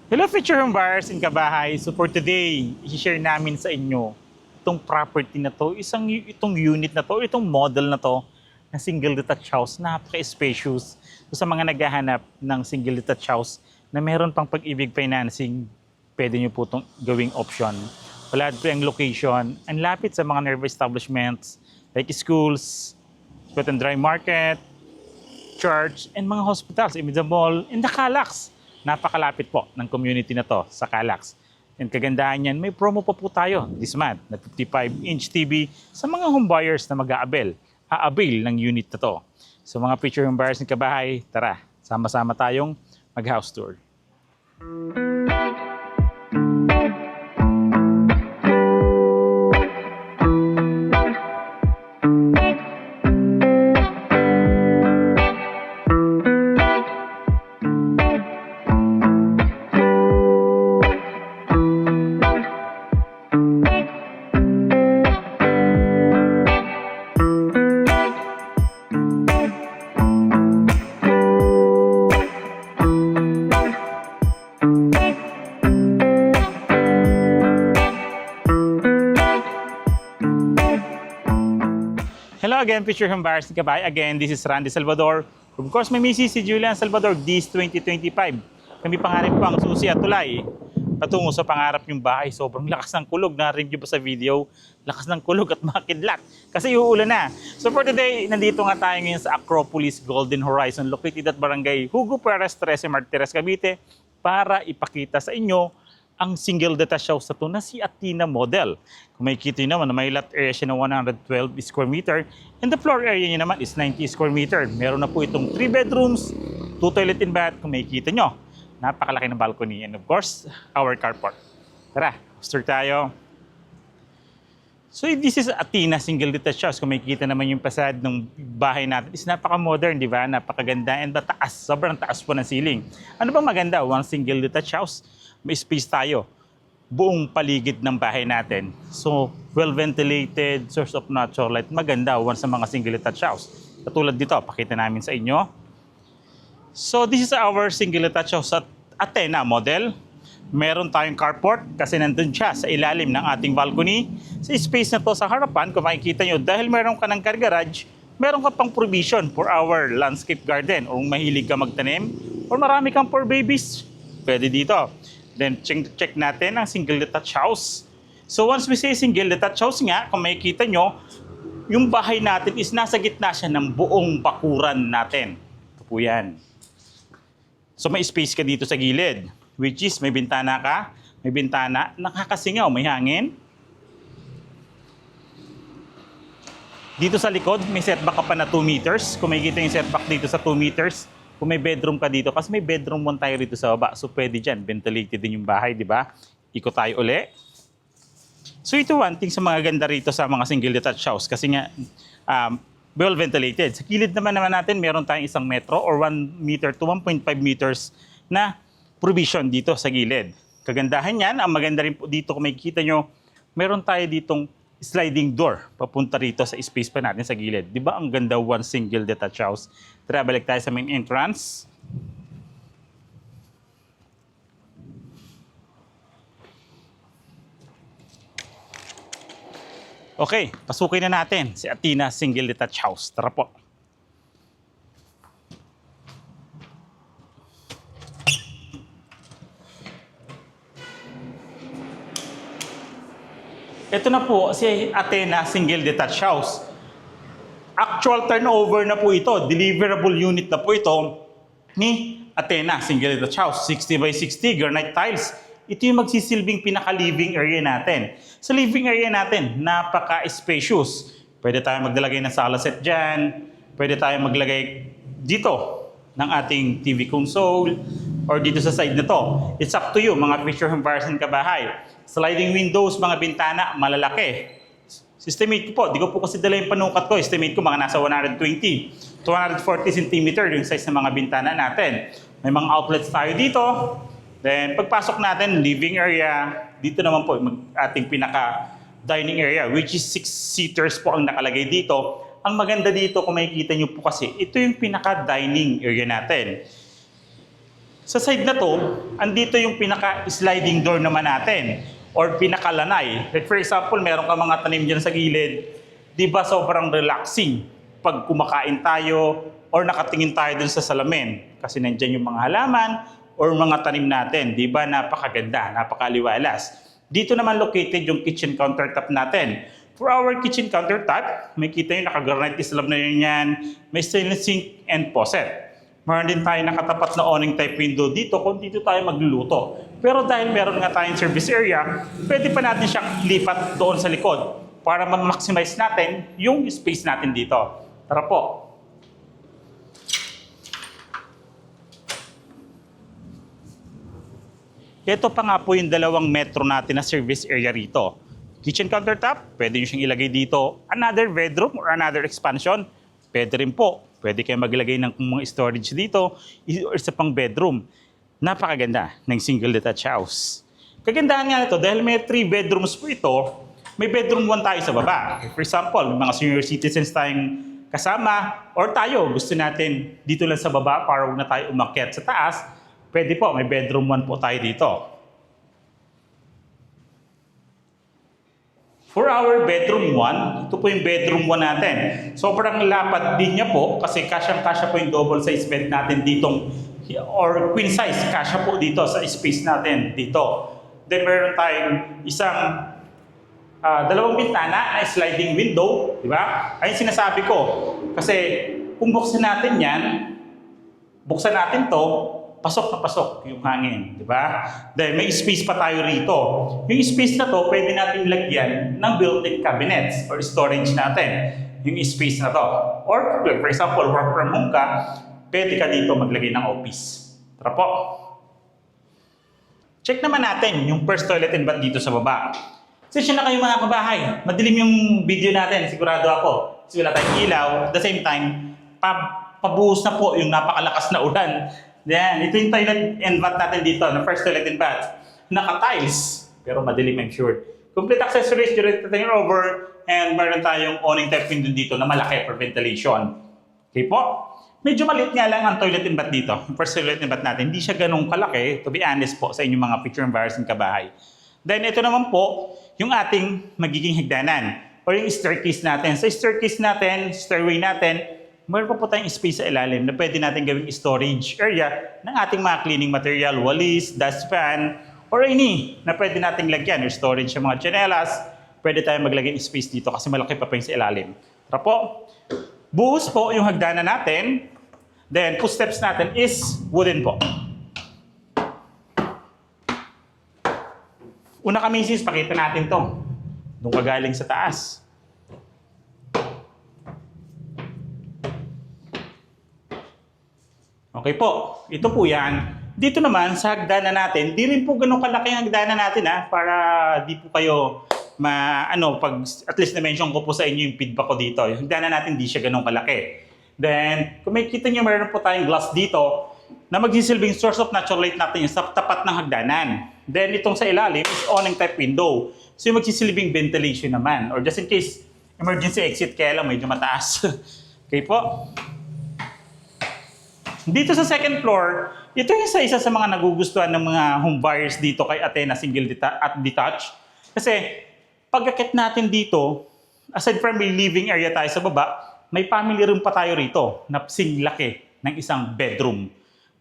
Hello future home buyers and kabahay. So for today, i-share namin sa inyo itong property na to, itong unit na to, itong model na to na single detached house, napaka-spacious. So sa mga naghahanap ng single detached house na meron pang pag-ibig financing, pwede nyo po itong gawing option. Wala po yung location, ang lapit sa mga nearby establishments like schools, food and dry market, church, and mga hospitals, even the mall, and the Calax. Napakalapit po ng community na to sa Calax. And kagandahan yan, may promo pa po tayo this month na 55-inch TV sa mga homebuyers na aabil ng unit na to. So mga future homebuyers ng kabahay, tara, sama-sama tayong mag-house tour. Hello again, future home buyers ng kabay. Again, this is Randy Salvador. Of course, may misis si Julian Salvador, this 2025. Kami pangarap po ang susi at tulay patungo sa pangarap yung bahay. Sobrang lakas ng kulog. Na-review ba sa video? Lakas ng kulog at makidlat. Kasi uulan na. So for today, nandito nga tayo ngayon sa Acropolis Golden Horizon, located at Barangay Hugo Perez, 13 Martires, Cavite, para ipakita sa inyo ang single detached house na to na si Athena model. Kung makikita nyo naman, may lot area siya na 112 square meter and the floor area niya naman is 90 square meter. Meron na po itong 3 bedrooms, 2 toilet and bath. Kung makikita nyo, napakalaki ng balcony and of course, our carport. Tara, tour tayo. So this is Athena single detached house. Kung makikita naman yung facade ng bahay natin, is napaka-modern, di ba? Napakaganda and mataas. Sobrang taas po ng ceiling. Ano bang maganda? One single detached house. May space tayo. Buong paligid ng bahay natin. So, well-ventilated, source of natural light. Maganda, one sa mga single detached house. Katulad dito, pakita namin sa inyo. So, this is our single detached house at Athena model. Meron tayong carport kasi nandun siya sa ilalim ng ating balcony. Sa space na to sa harapan, kung makikita nyo, dahil meron ka ng car garage, meron ka pang provision for our landscape garden. O mahilig ka magtanim, or marami kang for babies, pwede dito. Then check natin ang single detached house. So once we say single detached house nga, kung makikita nyo, yung bahay natin is nasa gitna siya ng buong bakuran natin. Ito po yan. So may space ka dito sa gilid, which is may bintana ka, may bintana, nakakasingaw, may hangin. Dito sa likod, may setback ka pa na 2 meters. Kung makikita yung setback dito sa 2 meters, kung may bedroom ka dito, kasi may bedroom one tayo rito sa baba, so pwede dyan, ventilated din yung bahay, di ba? Ikot tayo uli. So ito one thing sa mga ganda rito sa mga single detached house, kasi nga, well ventilated. Sa kilid naman natin, meron tayong 1 metro or 1 meter to 1.5 meters na provision dito sa gilid. Kagandahan yan, ang maganda rin po dito, kung makikita nyo, meron tayo ditong sliding door papunta rito sa space pa natin sa gilid. Di ba ang ganda one single detached house? Tara, balik tayo sa main entrance. Okay, pasukin na natin si Athena single detached house. Tara po. Ito na po si Athena single detached house. Actual turnover na po ito, deliverable unit na po ito ni Athena single detached house. 60 by 60 granite tiles. Ito yung magsisilbing pinaka-living area natin. Sa living area natin, napaka-spacious. Pwede tayo maglalagay ng sala set dyan. Pwede tayo maglagay dito ng ating TV console or dito sa side na to. It's up to you, mga future home buyers and kabahay. Sliding windows, mga bintana, malalaki. Estimate ko po, di ko po kasi dala yung panukat ko. Estimate ko mga nasa 120 to 140 cm yung size ng mga bintana natin. May mga outlets tayo dito. Then pagpasok natin, living area. Dito naman po, ating pinaka dining area, which is 6 seaters po ang nakalagay dito. Ang maganda dito, kung makikita nyo po kasi, ito yung pinaka dining area natin. Sa side na to, andito yung pinaka-sliding door naman natin or pinakalanay. Like for example, meron ka mga tanim dyan sa gilid, di ba sobrang relaxing pag kumakain tayo or nakatingin tayo dun sa salamin. Kasi nandyan yung mga halaman or mga tanim natin, di ba napakaganda, napakaliwalas. Dito naman located yung kitchen countertop natin. For our kitchen countertop, may kita yung naka-granite slab na yun yan, may stainless sink and faucet. Meron din tayo nakatapat na awning type window dito kung dito tayo magluluto. Pero dahil meron nga tayong service area, pwede pa natin siyang lipat doon sa likod para ma-maximize natin yung space natin dito. Tara po. Ito pa nga po yung dalawang metro natin na service area rito. Kitchen countertop, pwede nyo siyang ilagay dito. Another bedroom or another expansion, pwede rin po. Pwede kayo maglagay ng mga storage dito or sa pang bedroom. Napakaganda ng single detached house. Kagandahan nga nito, dahil may 3 bedrooms po ito, may bedroom 1 tayo sa baba. For example, may mga senior citizens tayong kasama or tayo, gusto natin dito lang sa baba para huwag na tayo umakyat sa taas, pwede po, may bedroom 1 po tayo dito. For our bedroom 1, ito po yung bedroom 1 natin. Sobrang lapad din niya po kasi kasyang-kasya po yung double size bed natin ditong or queen size, kasya po dito sa space natin dito. Then meron tayong isang dalawang bintana na sliding window, di ba? Ayun sinasabi ko. Kasi kung buksan natin yan, buksan natin to, pasok na pasok yung hangin, di ba? Dahil may space pa tayo rito. Yung space na to, pwede natin lagyan ng built-in cabinets or storage natin. Yung space na to. Or, for example, work from home ka, pwede ka dito maglagay ng office. Tara po. Check naman natin yung first toilet and bath dito sa baba. Session na kayo mga kabahay. Madilim yung video natin, sigurado ako. Kasi wala tayong ilaw. At the same time, pabuhos na po yung napakalakas na ulan. Yan, ito yung toilet and bath natin dito, na first toilet and bath. Naka-tiles, pero madilim I'm sure. Complete accessories during the turnover, and meron tayong awning type window dito na malaki for ventilation. Okay po? Medyo maliit nga lang ang toilet and bath dito. Yung first toilet and bath natin, hindi siya ganun kalaki, to be honest po, sa inyong mga picture embarrassing kabahay. Then ito naman po, yung ating magiging hagdanan, or yung staircase natin. Sa staircase natin, stairway natin, meron pa po tayong space sa ilalim na pwede natin gawing storage area ng ating mga cleaning material, walis, dustpan, or any na pwede nating lagyan or storage sa mga tsinelas. Pwede tayong maglagay ng space dito kasi malaki pa po yung sa ilalim. Tara po. Buhos po yung hagdanan natin. Then, footsteps natin is wooden po. Una kami sis, pakita natin to. Doon ka galing sa taas. Okay po, ito po yan. Dito naman sa hagdanan natin, di rin po ganun kalaki ang hagdanan natin para di po kayo pag at least na-mention ko po sa inyo yung feedback ko dito. Yung hagdanan natin di siya ganun kalaki. Then, kung makikita nyo, meron po tayong glass dito na magsisilbing source of natural light natin yung sa tapat ng hagdanan. Then, itong sa ilalim is awning type window. So, yung magsisilbing ventilation naman. Or just in case, emergency exit, kaya lang medyo mataas. Okay po? Dito sa second floor, ito yung isa sa mga nagugustuhan ng mga home buyers dito kay Athena single at detached. Kasi pag-akit natin dito, aside from may living area tayo sa baba, may family room pa tayo rito na laki ng isang bedroom.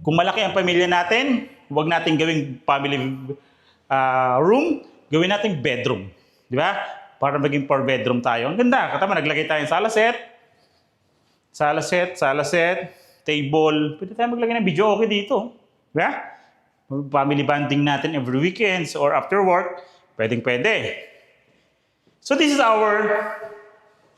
Kung malaki ang pamilya natin, huwag natin gawing family room, gawin natin bedroom. Di ba? Para maging 4 bedroom tayo. Ang ganda. Katama, naglagay tayo ng sala set, table. Pwede tayo maglagay ng video okay dito. Diba? Family bonding natin every weekends or after work. Pwede. So this is our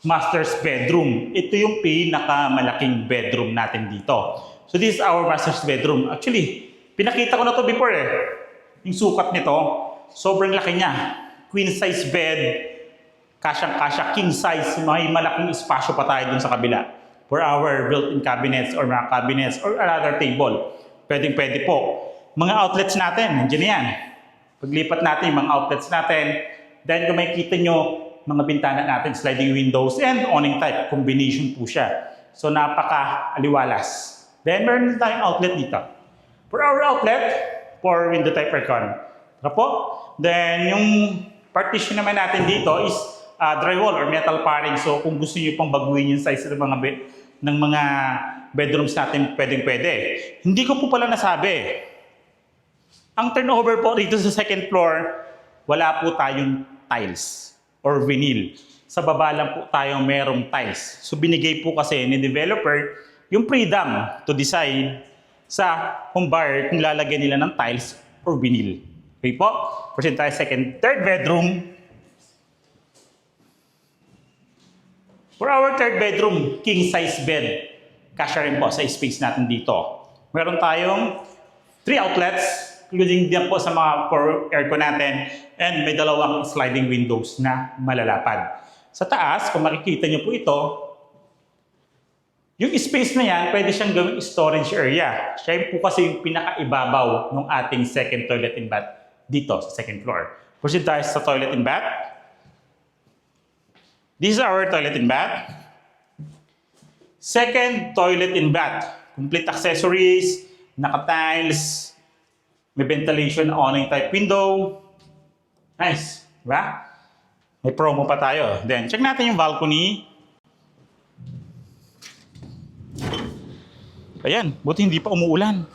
master's bedroom. Ito yung pinakamalaking bedroom natin dito. So this is our master's bedroom. Actually, pinakita ko na to before Yung sukat nito, sobrang laki niya. Queen size bed, kasyang-kasya, king size. May malaking espasyo pa tayo dun sa kabila. For our built-in cabinets or mga cabinets or another table. Pwede po. Mga outlets natin, nandiyan yan. Paglipat natin yung mga outlets natin, then kung makikita nyo, mga bintana natin, sliding windows and awning type, combination po siya. So napaka-aliwalas. Then meron tayong outlet dito. For our outlet, for window type aircon. Tara po. Then, yung partition naman natin dito is drywall or metal paring. So, kung gusto niyo pang baguhin yung size ng mga bedrooms natin, pwedeng-pwede. Hindi ko po pala nasabi. Ang turnover po dito sa second floor, wala po tayong tiles or vinyl. Sa baba lang po tayong merong tiles. So, binigay po kasi ni developer yung freedom to decide sa home buyer kung lalagyan nila ng tiles or vinyl. Okay po? Proceed tayo second, third bedroom. For our third bedroom, king size bed. Kasya rin po sa space natin dito. Meron tayong 3 outlets, including din po sa mga aircon natin, and may dalawang sliding windows na malalapad. Sa taas, kung makikita nyo po ito, yung space na yan, pwede siyang gawing storage area. Siya po kasi yung pinakaibabaw ng ating second toilet and bath dito sa second floor. Proceed tayo sa toilet and bath. This is our toilet and bath. Second toilet and bath. Complete accessories, naka-tiles, may ventilation awning type window. Nice, diba? May promo pa tayo. Then, check natin yung balcony. Ayan, buti hindi pa umuulan.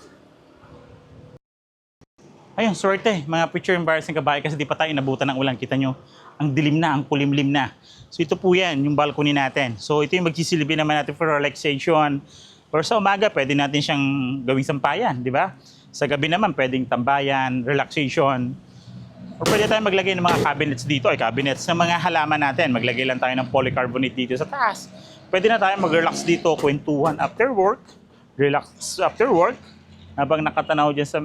Ayun, swerte. Mga picture embarrassing kabahay kasi di pa tayo inabutan ng ulan. Kita nyo, ang dilim na, ang kulimlim na. So ito po yan, yung balcony natin. So ito yung magsisilbi naman natin for relaxation. Or sa umaga, pwede natin siyang gawing sampayan, di ba? Sa gabi naman, pwedeng tambayan, relaxation. Or pwede tayo maglagay ng mga cabinets dito, cabinets ng mga halaman natin. Maglagay lang tayo ng polycarbonate dito sa taas. Pwede na tayo mag-relax dito, kwentuhan after work. Relax after work. Habang nakatanaw dyan sa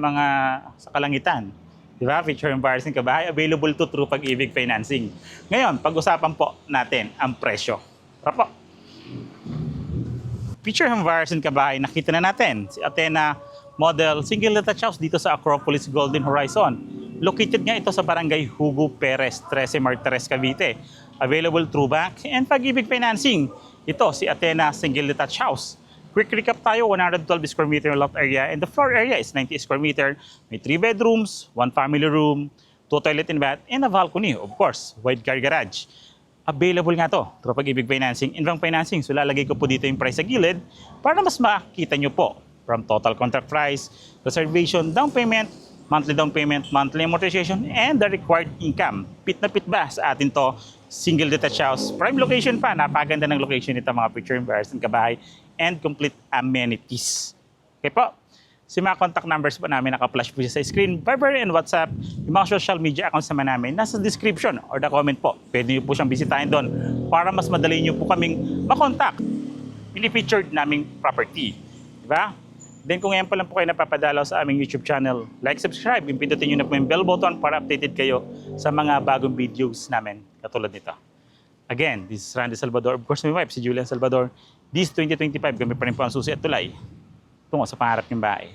kalangitan. Di ba? Picture embarrassing kabahay. Available to through Pag-ibig Financing. Ngayon, pag-usapan po natin ang presyo. Tara po. Picture embarrassing kabahay, nakita na natin si Athena model single detached house dito sa Acropolis Golden Horizon. Located nga ito sa Barangay Hugo Perez, 13 Martires, Cavite. Available through bank and Pag-ibig Financing. Ito si Athena single detached house. Quick recap tayo, 112 square meter loft area and the floor area is 90 square meter. May 3 bedrooms, 1 family room, 2 toilet and bath, and a balcony, of course, wide car garage. Available nga to through Pag-ibig Financing. Inbound financing, so lalagay ko po dito yung price sa gilid para mas makita nyo po from total contract price, reservation, down payment, monthly amortization, and the required income. Pit na pit ba sa atin to? Single detached house. Prime location pa. Napaganda ng location nito mga picture embarrassing kabahay and complete amenities. Okay po. Si mga contact numbers po namin naka-flash po siya sa screen. Viber and WhatsApp. Yung mga social media accounts naman namin nasa description or the comment po. Pwede niyo po siyang bisitahin doon para mas madali niyo po kaming makontak. Pini-featured naming property. Diba? Then kung ngayon pa lang po kayo napapadalaw sa aming YouTube channel, like, subscribe, and pindutin nyo na po yung bell button para updated kayo sa mga bagong videos namin katulad nito. Again, this is Randy Salvador. Of course, my wife, si Julian Salvador. This 2025, kami pa rin po ang susi at tulay tungo sa pangarap ng bahay.